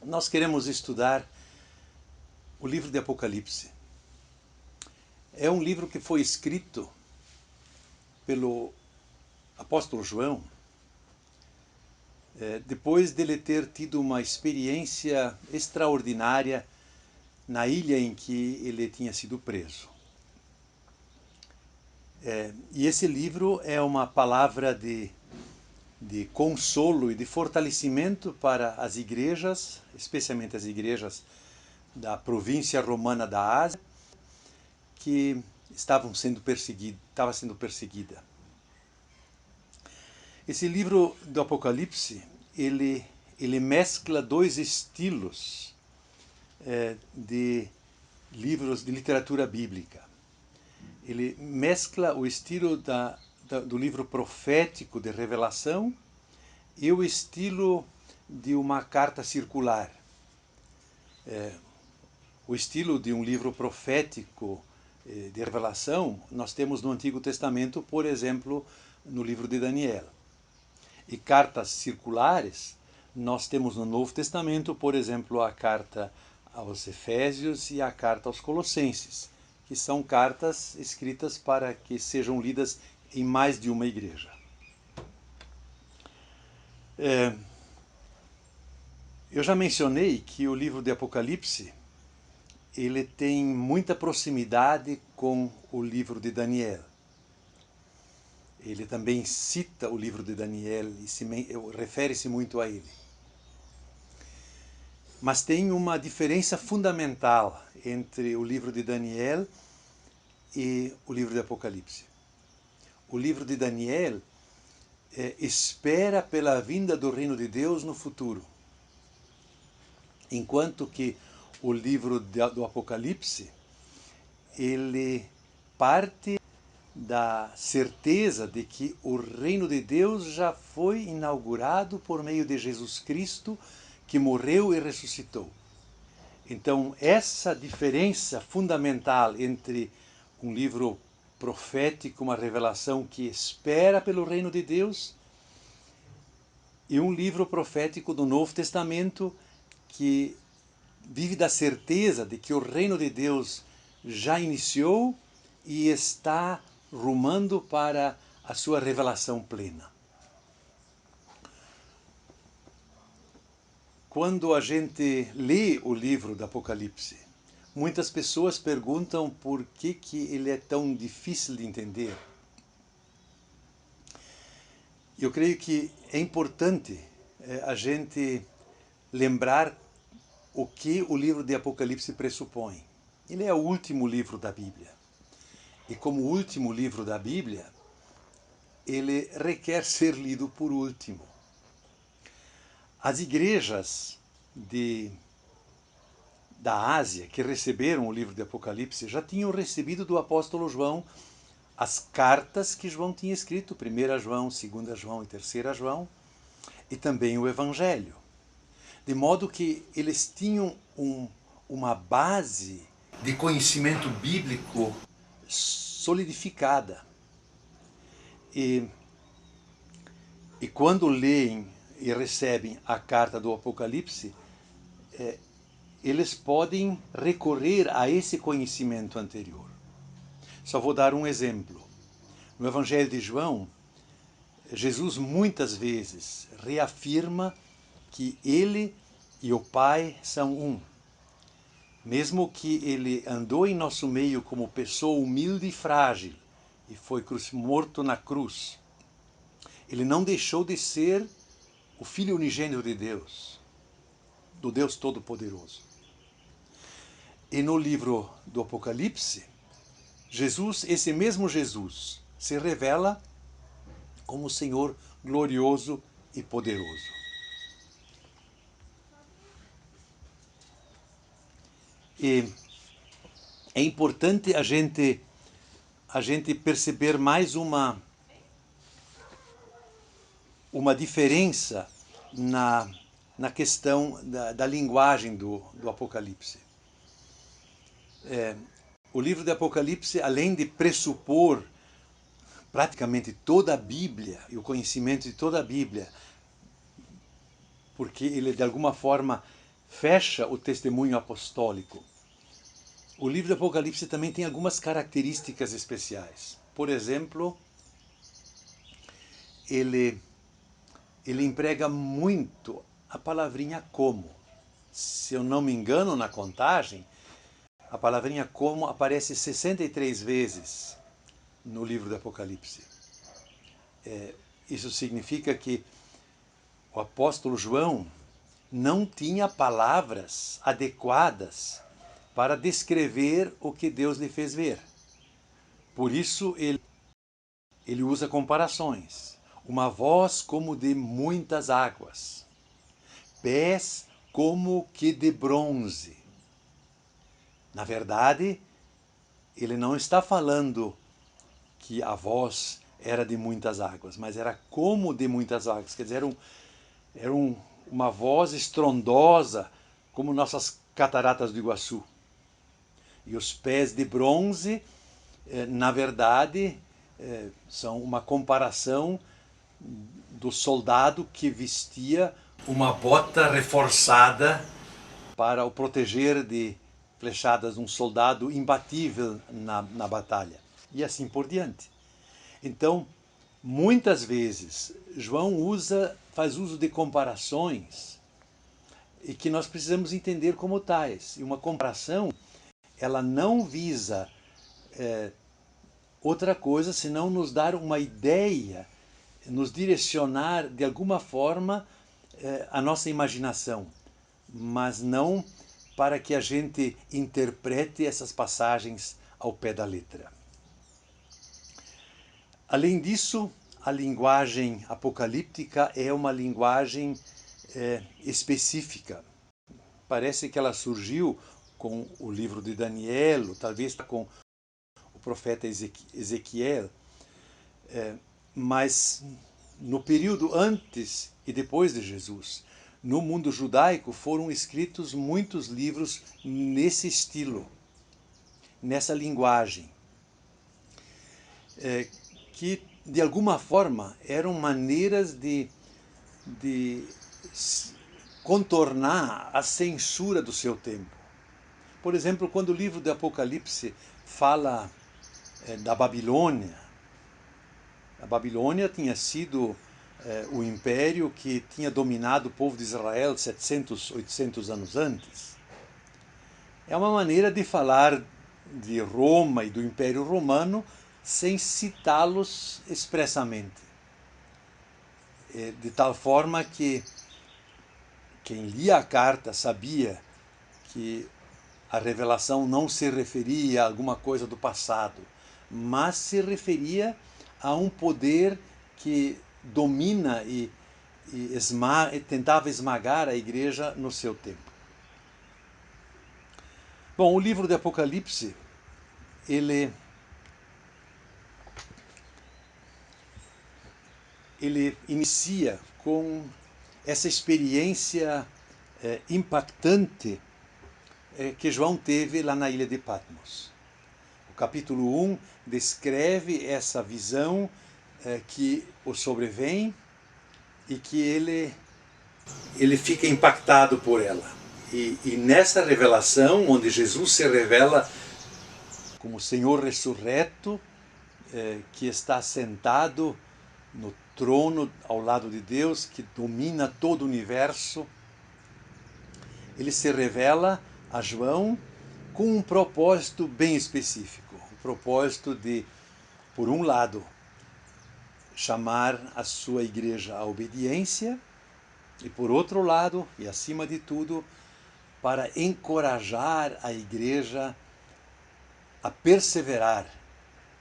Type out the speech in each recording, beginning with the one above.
Nós queremos estudar o livro de Apocalipse. É um livro que foi escrito pelo apóstolo João, depois dele ter tido uma experiência extraordinária na ilha em que ele tinha sido preso. E esse livro é uma palavra de consolo e de fortalecimento para as igrejas, especialmente as igrejas da província romana da Ásia, que estava sendo perseguida. Esse livro do Apocalipse, ele mescla dois estilos de livros de literatura bíblica. Ele mescla o estilo do livro profético de revelação e o estilo de uma carta circular. O estilo de um livro profético de revelação nós temos no Antigo Testamento, por exemplo, no livro de Daniel. E cartas circulares nós temos no Novo Testamento, por exemplo, a carta aos Efésios e a carta aos Colossenses, que são cartas escritas para que sejam lidas em mais de uma igreja. Eu já mencionei que o livro de Apocalipse ele tem muita proximidade com o livro de Daniel. Ele também cita o livro de Daniel e refere-se muito a ele. Mas tem uma diferença fundamental entre o livro de Daniel e o livro de Apocalipse. O livro de Daniel espera pela vinda do reino de Deus no futuro, enquanto que o livro do Apocalipse ele parte da certeza de que o reino de Deus já foi inaugurado por meio de Jesus Cristo, que morreu e ressuscitou. Então, essa diferença fundamental entre um livro profético, uma revelação que espera pelo reino de Deus, e um livro profético do Novo Testamento que vive da certeza de que o reino de Deus já iniciou e está rumando para a sua revelação plena. Quando a gente lê o livro do Apocalipse, muitas pessoas perguntam por que ele é tão difícil de entender. Eu creio que é importante a gente lembrar o que o livro de Apocalipse pressupõe. Ele é o último livro da Bíblia. E como último livro da Bíblia, ele requer ser lido por último. As igrejas da Ásia que receberam o livro de Apocalipse já tinham recebido do apóstolo João as cartas que João tinha escrito, 1 João, 2 João e 3 João, e também o Evangelho. De modo que eles tinham uma base de conhecimento bíblico solidificada. E quando leem e recebem a carta do Apocalipse, eles podem recorrer a esse conhecimento anterior. Só vou dar um exemplo. No Evangelho de João, Jesus muitas vezes reafirma que ele e o Pai são um. Mesmo que ele andou em nosso meio como pessoa humilde e frágil e foi morto na cruz, ele não deixou de ser o Filho unigênito de Deus, do Deus Todo-Poderoso. E no livro do Apocalipse, Jesus, esse mesmo Jesus, se revela como o Senhor glorioso e poderoso. E é importante a gente perceber mais uma diferença na questão da linguagem do Apocalipse. O livro do Apocalipse, além de pressupor praticamente toda a Bíblia e o conhecimento de toda a Bíblia, porque ele de alguma forma fecha o testemunho apostólico. O livro do Apocalipse também tem algumas características especiais. Por exemplo, ele emprega muito a palavrinha como. Se eu não me engano na contagem, a palavrinha como aparece 63 vezes no livro do Apocalipse. Isso significa que o apóstolo João não tinha palavras adequadas para descrever o que Deus lhe fez ver. Por isso ele usa comparações. Uma voz como de muitas águas, pés como que de bronze. Na verdade, ele não está falando que a voz era de muitas águas, mas era como de muitas águas. Quer dizer, era uma voz estrondosa, como nossas cataratas do Iguaçu. E os pés de bronze, na verdade, são uma comparação do soldado que vestia uma bota reforçada para o proteger de flechadas de um soldado imbatível na batalha. E assim por diante. Então, muitas vezes, João faz uso de comparações e que nós precisamos entender como tais. E uma comparação, ela não visa outra coisa senão nos dar uma ideia, nos direcionar de alguma forma a nossa imaginação, mas não para que a gente interprete essas passagens ao pé da letra. Além disso, a linguagem apocalíptica é uma linguagem específica. Parece que ela surgiu com o livro de Daniel, talvez com o profeta Ezequiel, mas no período antes e depois de Jesus, no mundo judaico foram escritos muitos livros nesse estilo, nessa linguagem, que de alguma forma eram maneiras de contornar a censura do seu tempo. Por exemplo, quando o livro do Apocalipse fala da Babilônia, a Babilônia tinha sido o império que tinha dominado o povo de Israel 700, 800 anos antes. É uma maneira de falar de Roma e do Império Romano sem citá-los expressamente. De tal forma que quem lia a carta sabia que a revelação não se referia a alguma coisa do passado, mas se referia a um poder que domina e tentava esmagar a igreja no seu tempo. Bom, o livro do Apocalipse, ele inicia com essa experiência impactante que João teve lá na ilha de Patmos. O capítulo 1 descreve essa visão que o sobrevém e que ele fica impactado por ela. E nessa revelação, onde Jesus se revela como Senhor ressurreto, que está sentado no trono ao lado de Deus, que domina todo o universo, ele se revela a João com um propósito bem específico. O propósito de, por um lado, chamar a sua igreja à obediência e, por outro lado, e acima de tudo, para encorajar a igreja a perseverar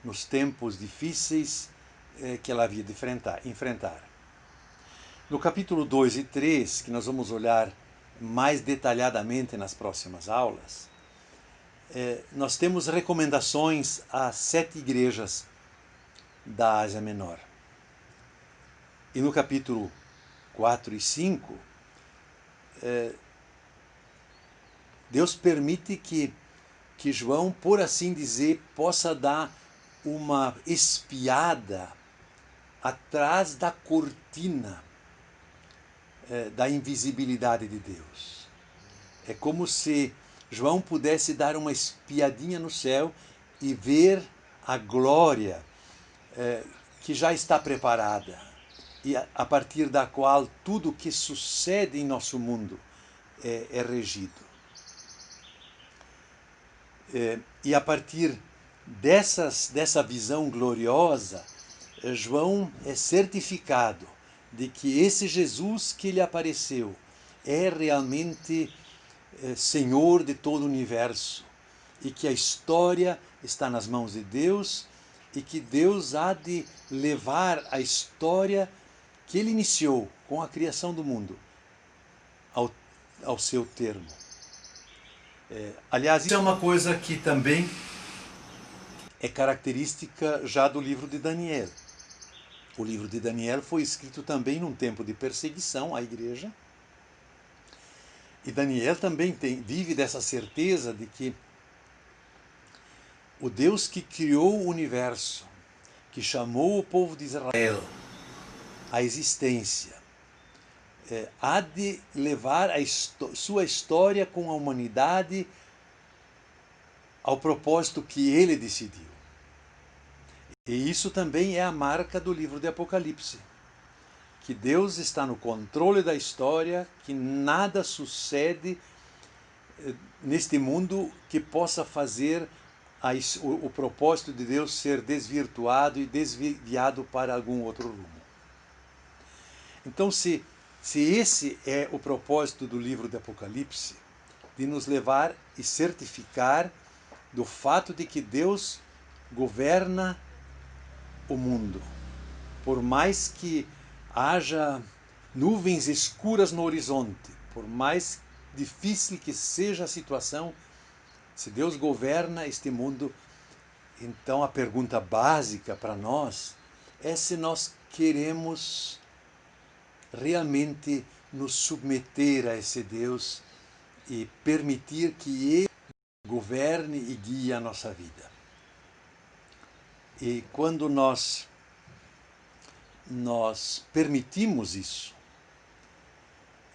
nos tempos difíceis que ela havia de enfrentar. No capítulo 2 e 3, que nós vamos olhar mais detalhadamente nas próximas aulas, nós temos recomendações a 7 igrejas da Ásia Menor. E no capítulo 4 e 5, Deus permite que João, por assim dizer, possa dar uma espiada atrás da cortina da invisibilidade de Deus. É como se João pudesse dar uma espiadinha no céu e ver a glória que já está preparada e a partir da qual tudo que sucede em nosso mundo é regido. E a partir dessa visão gloriosa, João é certificado de que esse Jesus que lhe apareceu é realmente Senhor de todo o universo e que a história está nas mãos de Deus e que Deus há de levar a história que ele iniciou com a criação do mundo ao seu termo. Aliás, isso é uma coisa que também é característica já do livro de Daniel. O livro de Daniel foi escrito também num tempo de perseguição à igreja. E Daniel também vive dessa certeza de que o Deus que criou o universo, que chamou o povo de Israel à existência, há de levar sua história com a humanidade ao propósito que ele decidiu. E isso também é a marca do livro de Apocalipse. Que Deus está no controle da história, que nada sucede neste mundo que possa fazer o propósito de Deus ser desvirtuado e desviado para algum outro rumo. Então, se esse é o propósito do livro de Apocalipse, de nos levar e certificar do fato de que Deus governa o mundo, por mais que haja nuvens escuras no horizonte, por mais difícil que seja a situação, se Deus governa este mundo, então a pergunta básica para nós é se nós queremos realmente nos submeter a esse Deus e permitir que Ele governe e guie a nossa vida. E quando nós permitimos isso,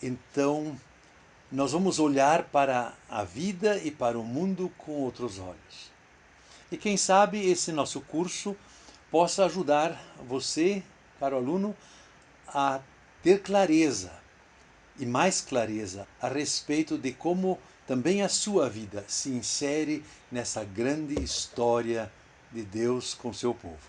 então nós vamos olhar para a vida e para o mundo com outros olhos. E quem sabe esse nosso curso possa ajudar você, caro aluno, a ter clareza e mais clareza a respeito de como também a sua vida se insere nessa grande história de Deus com seu povo.